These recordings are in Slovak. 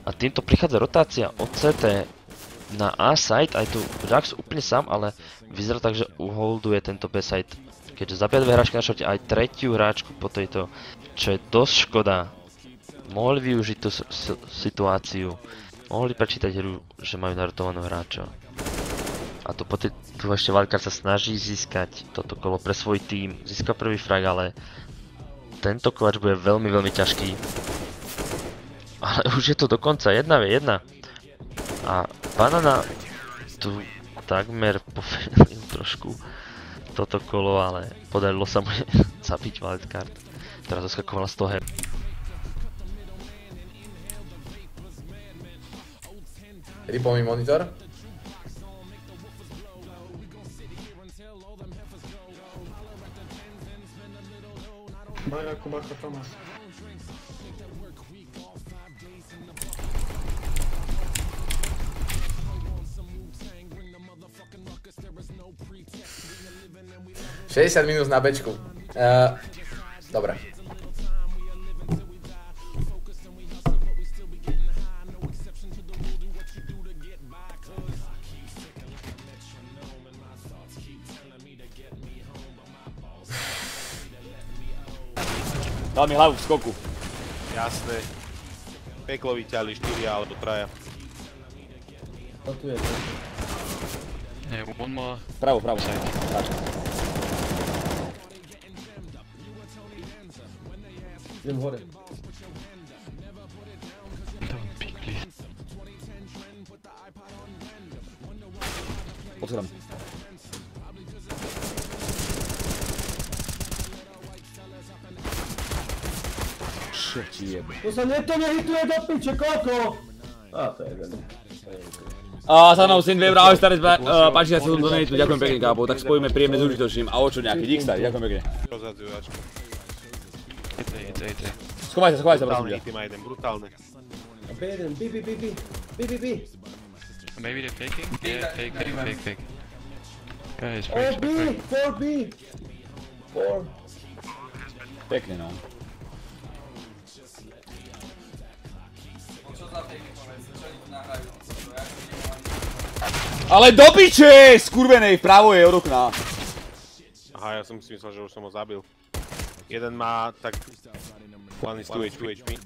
A týmto prichádza rotácia od CT na A side, aj tu Jax úplne sám, ale vyzerá tak, že uholduje tento B side. Keďže zabíja dve hráčky na šorte, aj tretiu hráčku po tejto, čo je dosť škoda. Mohli využiť tú situáciu, mohli prečítať hru, že majú narotovaného hráča. A tu ešte Wildcard sa snaží získať toto kolo pre svoj tím, získa prvý frag, ale tento clutch bude veľmi, veľmi ťažký. Ale už je to dokonca 1v1. A Banana tu takmer pofelil trošku toto kolo, ale podarilo sa mu zabiť Wildcard. Teraz zaskakovala z toho her. Ripol mi monitor. Baka, Tomáš. $60 minus na bečku. Dobre. Dal mi hlavu v skoku. Jasné. Peklo vyťahli 4 alebo 3. To tu je. Yeah, one more. Pravo. Idem hore. Don't peek, please. Otváram. Čo ti jebe? To sa nehituje do piče, koľko? To je jeden. Za mnou syn Weber, ahoj starec, páči sa som donatu, ďakujem pekne kápo, tak spojíme príjemne s užitočným a o čo nejaký, dík starý, ďakujem pekne. Rozhadzujú ačko. Ej. Schovaj sa prosím Brutálne ťa. hity má jeden, brutálne. B. Maybe they're faking? Yeah, fake. Guys, Oh, wait. 4B. Pekne no. Ale do piče! Skurvenej, vpravo je od okna. Aha, ja som si myslel, že už som ho zabil. Jeden má tak... One is 2 HP.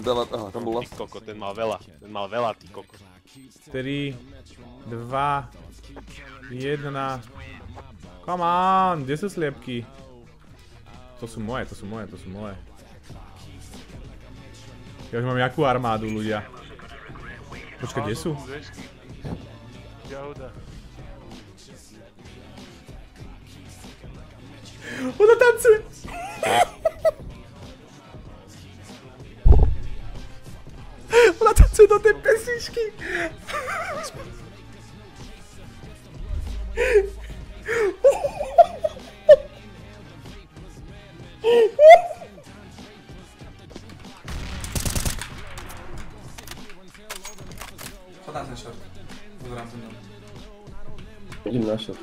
Aha, tam bola. Ty koko, ten mal veľa, ty koko. 3, 2, 1. Come on, kde sú sliepky? To sú moje. Ja už mám jakú armádu, ľudia. Počkaj, kde sú? Ona tancuje! Ona tancuje do tej pesničky! Podám ten short. Pozerám ten dom. Idem na short.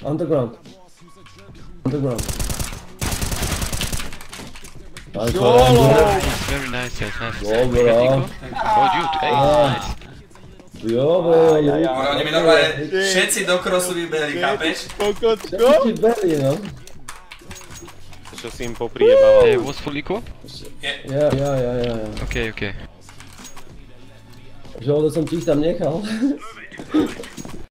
Underground. Very nice, guys. Dobra. Oh, dude, hey, nice. Oni mi normálne všetci do crossu vybehli, chápeš? Všetci beli, no. Čo si im popriebával. Was full eco? Ja. Okay. Že som ti ich tam nechal.